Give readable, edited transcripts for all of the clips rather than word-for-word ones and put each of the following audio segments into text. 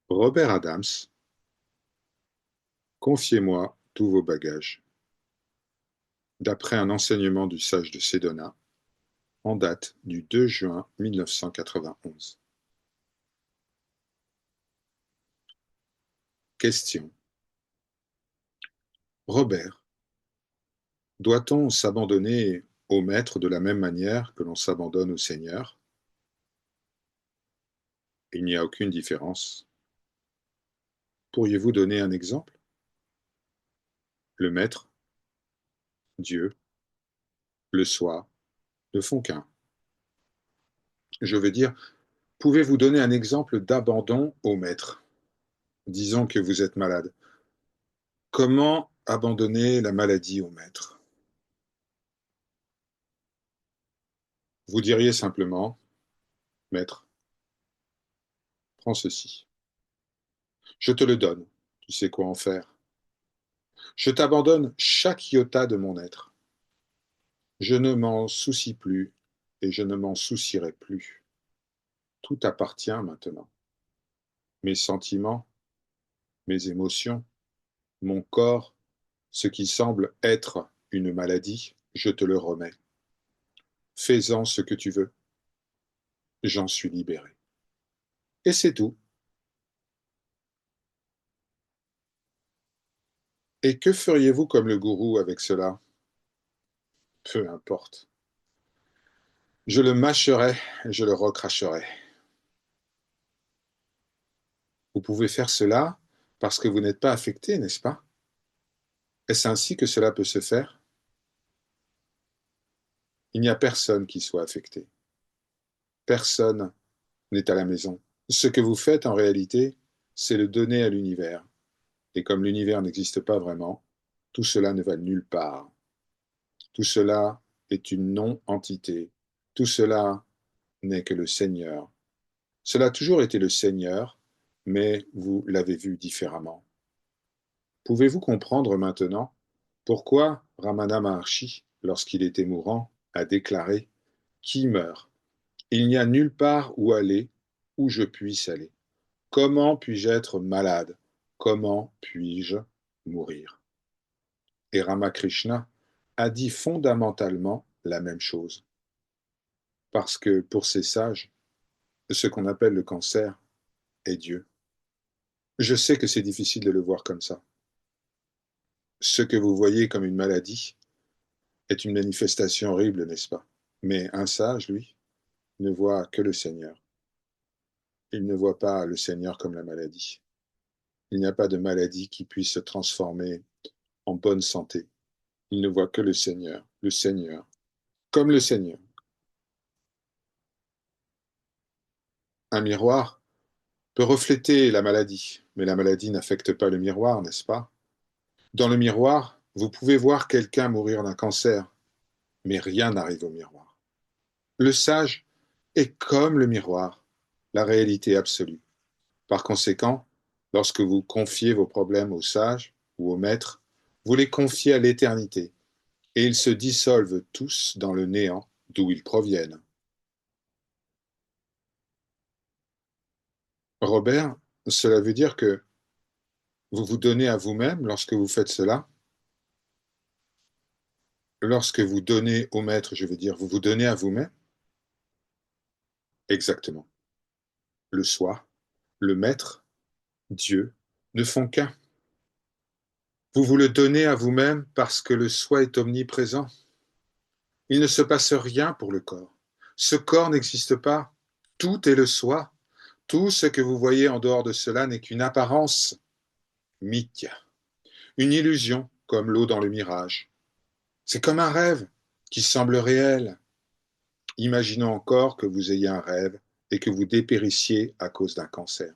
Robert Adams, confiez-moi tous vos bagages. D'après un enseignement du sage de Sédona, en date du 2 juin 1991. Question. Robert, doit-on s'abandonner au maître de la même manière que l'on s'abandonne au Seigneur? Il n'y a aucune différence. Pourriez-vous donner un exemple? Le maître, Dieu, le soi ne font qu'un. Je veux dire, pouvez-vous donner un exemple d'abandon au maître? Disons que vous êtes malade. Comment abandonner la maladie au maître? Vous diriez simplement, maître, prends ceci. Je te le donne. Tu sais quoi en faire. Je t'abandonne chaque iota de mon être. Je ne m'en soucie plus et je ne m'en soucierai plus. Tout appartient maintenant. Mes sentiments, mes émotions, mon corps, ce qui semble être une maladie, je te le remets. Fais-en ce que tu veux. J'en suis libéré. Et c'est tout. Et que feriez-vous comme le gourou avec cela? Peu importe. Je le mâcherai, je le recracherai. Vous pouvez faire cela parce que vous n'êtes pas affecté, n'est-ce pas? Est-ce ainsi que cela peut se faire? Il n'y a personne qui soit affecté. Personne n'est à la maison. Ce que vous faites en réalité, c'est le donner à l'univers. Et comme l'univers n'existe pas vraiment, tout cela ne va nulle part. Tout cela est une non-entité. Tout cela n'est que le Seigneur. Cela a toujours été le Seigneur, mais vous l'avez vu différemment. Pouvez-vous comprendre maintenant pourquoi Ramana Maharshi, lorsqu'il était mourant, a déclaré: Qui meurt? Il n'y a nulle part où aller, où je puisse aller. Comment puis-je être malade? Comment puis-je mourir? Et Ramakrishna a dit fondamentalement la même chose. Parce que pour ces sages, ce qu'on appelle le cancer est Dieu. Je sais que c'est difficile de le voir comme ça. Ce que vous voyez comme une maladie est une manifestation horrible, n'est-ce pas? Mais un sage, lui, ne voit que le Seigneur. Il ne voit pas le Seigneur comme la maladie. Il n'y a pas de maladie qui puisse se transformer en bonne santé. Il ne voit que le Seigneur, comme le Seigneur. Un miroir peut refléter la maladie, mais la maladie n'affecte pas le miroir, n'est-ce pas? Dans le miroir, vous pouvez voir quelqu'un mourir d'un cancer, mais rien n'arrive au miroir. Le sage est comme le miroir, la réalité absolue. Par conséquent, lorsque vous confiez vos problèmes au sage ou au maître, vous les confiez à l'éternité, et ils se dissolvent tous dans le néant d'où ils proviennent. Robert, cela veut dire que vous vous donnez à vous-même lorsque vous faites cela. Lorsque vous donnez au maître, je veux dire, vous vous donnez à vous-même. Exactement. Le soi, le maître, Dieu, ne font qu'un. Vous vous le donnez à vous-même parce que le soi est omniprésent. Il ne se passe rien pour le corps. Ce corps n'existe pas. Tout est le soi. Tout ce que vous voyez en dehors de cela n'est qu'une apparence, mithya, une illusion, comme l'eau dans le mirage. C'est comme un rêve qui semble réel. Imaginons encore que vous ayez un rêve et que vous dépérissiez à cause d'un cancer.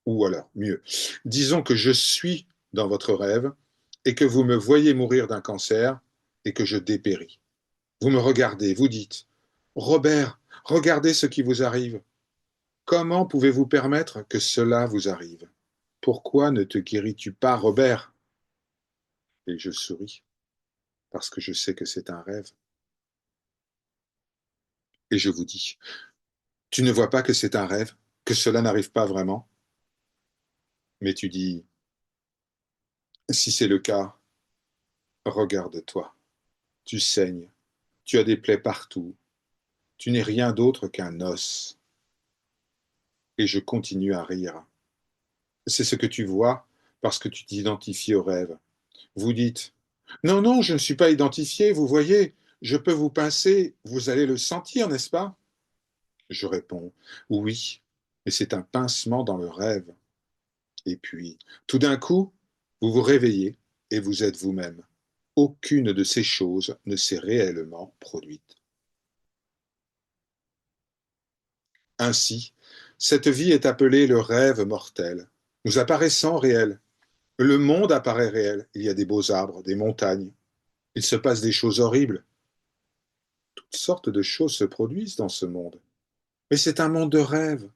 Ou alors, mieux, disons que je suis dans votre rêve et que vous me voyez mourir d'un cancer et que je dépéris. Vous me regardez, vous dites: Robert, regardez ce qui vous arrive. Comment pouvez-vous permettre que cela vous arrive? Pourquoi ne te guéris-tu pas, Robert? Et je souris, parce que je sais que c'est un rêve. Et je vous dis: Tu ne vois pas que c'est un rêve, que cela n'arrive pas vraiment? Mais tu dis, si c'est le cas, regarde-toi. Tu saignes, tu as des plaies partout, tu n'es rien d'autre qu'un os. Et je continue à rire. C'est ce que tu vois parce que tu t'identifies au rêve. Vous dites, non, non, je ne suis pas identifié, vous voyez, je peux vous pincer, vous allez le sentir, n'est-ce pas? Je réponds, oui, mais c'est un pincement dans le rêve. Et puis, tout d'un coup, vous vous réveillez et vous êtes vous-même. Aucune de ces choses ne s'est réellement produite. Ainsi, cette vie est appelée le rêve mortel. Nous apparaissons réels. Le monde apparaît réel. Il y a des beaux arbres, des montagnes. Il se passe des choses horribles. Toutes sortes de choses se produisent dans ce monde. Mais c'est un monde de rêve.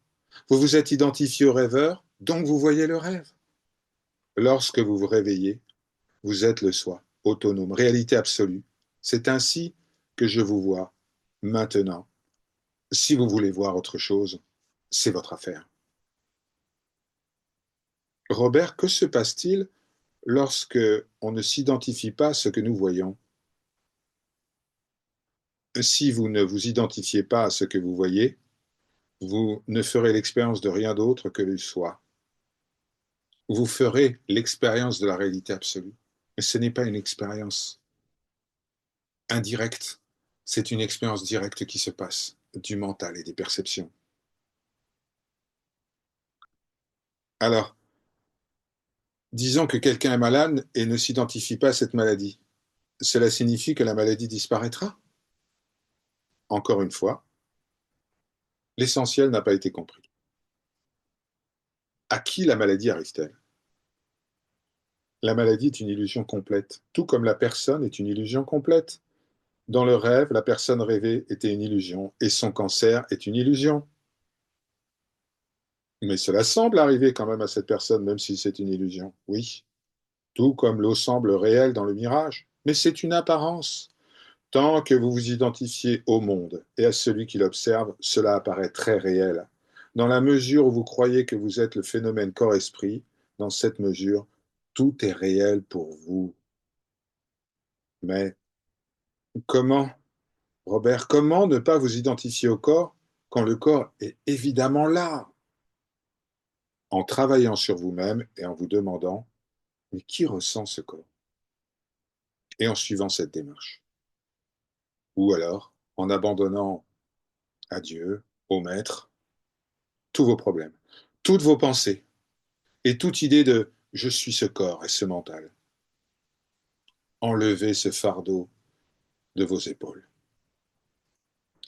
Vous vous êtes identifié au rêveur, donc vous voyez le rêve. Lorsque vous vous réveillez, vous êtes le soi, autonome, réalité absolue. C'est ainsi que je vous vois maintenant. Si vous voulez voir autre chose, c'est votre affaire. Robert, que se passe-t-il lorsque on ne s'identifie pas à ce que nous voyons? Si vous ne vous identifiez pas à ce que vous voyez, vous ne ferez l'expérience de rien d'autre que le soi. Vous ferez l'expérience de la réalité absolue. Mais ce n'est pas une expérience indirecte, c'est une expérience directe qui se passe du mental et des perceptions. Alors, disons que quelqu'un est malade et ne s'identifie pas à cette maladie. Cela signifie que la maladie disparaîtra? Encore une fois, l'essentiel n'a pas été compris. À qui la maladie arrive-t-elle? La maladie est une illusion complète, tout comme la personne est une illusion complète. Dans le rêve, la personne rêvée était une illusion et son cancer est une illusion. Mais cela semble arriver quand même à cette personne, même si c'est une illusion. Oui, tout comme l'eau semble réelle dans le mirage. Mais c'est une apparence. Tant que vous vous identifiez au monde et à celui qui l'observe, cela apparaît très réel. Dans la mesure où vous croyez que vous êtes le phénomène corps-esprit, dans cette mesure, tout est réel pour vous. Mais comment, Robert, comment ne pas vous identifier au corps quand le corps est évidemment là? En travaillant sur vous-même et en vous demandant, mais qui ressent ce corps? Et en suivant cette démarche. Ou alors, en abandonnant à Dieu, au Maître, tous vos problèmes, toutes vos pensées et toute idée de je suis ce corps et ce mental. Enlevez ce fardeau de vos épaules.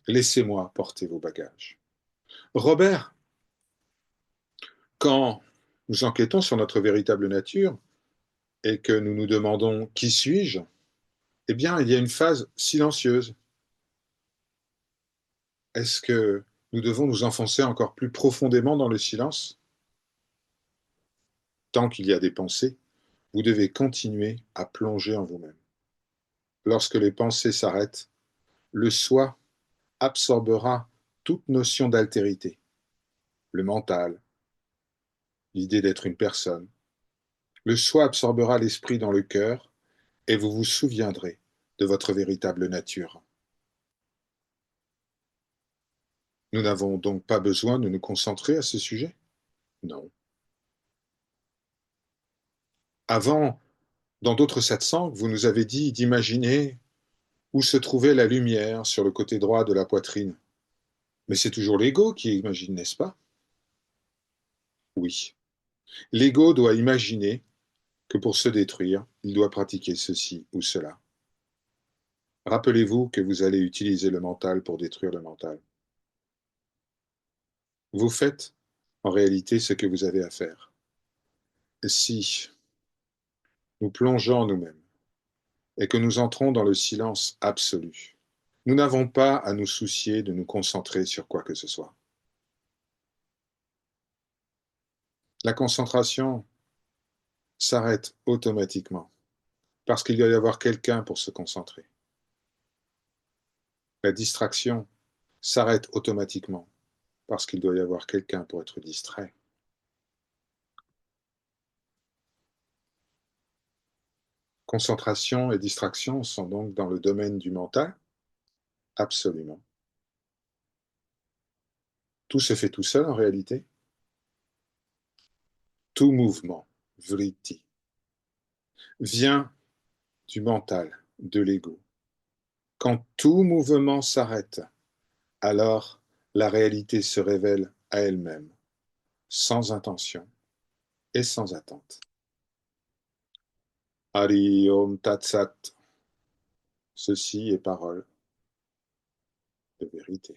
Laissez-moi porter vos bagages. Robert, quand nous enquêtons sur notre véritable nature et que nous nous demandons qui suis-je, eh bien, il y a une phase silencieuse. Est-ce que nous devons nous enfoncer encore plus profondément dans le silence? Tant qu'il y a des pensées, vous devez continuer à plonger en vous-même. Lorsque les pensées s'arrêtent, le soi absorbera toute notion d'altérité, le mental, l'idée d'être une personne. Le soi absorbera l'esprit dans le cœur et vous vous souviendrez de votre véritable nature. Nous n'avons donc pas besoin de nous concentrer à ce sujet? Non. Avant, dans d'autres satsangs, vous nous avez dit d'imaginer où se trouvait la lumière sur le côté droit de la poitrine. Mais c'est toujours l'ego qui imagine, n'est-ce pas? Oui. L'ego doit imaginer que pour se détruire, il doit pratiquer ceci ou cela. Rappelez-vous que vous allez utiliser le mental pour détruire le mental. Vous faites en réalité ce que vous avez à faire. Si nous plongeons en nous-mêmes et que nous entrons dans le silence absolu, nous n'avons pas à nous soucier de nous concentrer sur quoi que ce soit. La concentration s'arrête automatiquement parce qu'il doit y avoir quelqu'un pour se concentrer. La distraction s'arrête automatiquement parce qu'il doit y avoir quelqu'un pour être distrait. Concentration et distraction sont donc dans le domaine du mental? Absolument. Tout se fait tout seul en réalité. Tout mouvement, vritti, vient du mental, de l'ego. Quand tout mouvement s'arrête, alors la réalité se révèle à elle-même, sans intention et sans attente. Hari Om Tat Sat. Ceci est parole de vérité.